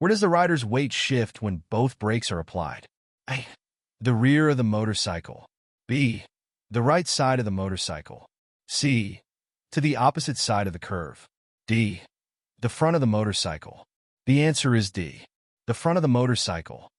Where does the rider's weight shift when both brakes are applied? A. The rear of the motorcycle. B. The right side of the motorcycle. C. To the opposite side of the curve. D. The front of the motorcycle. The answer is D. The front of the motorcycle.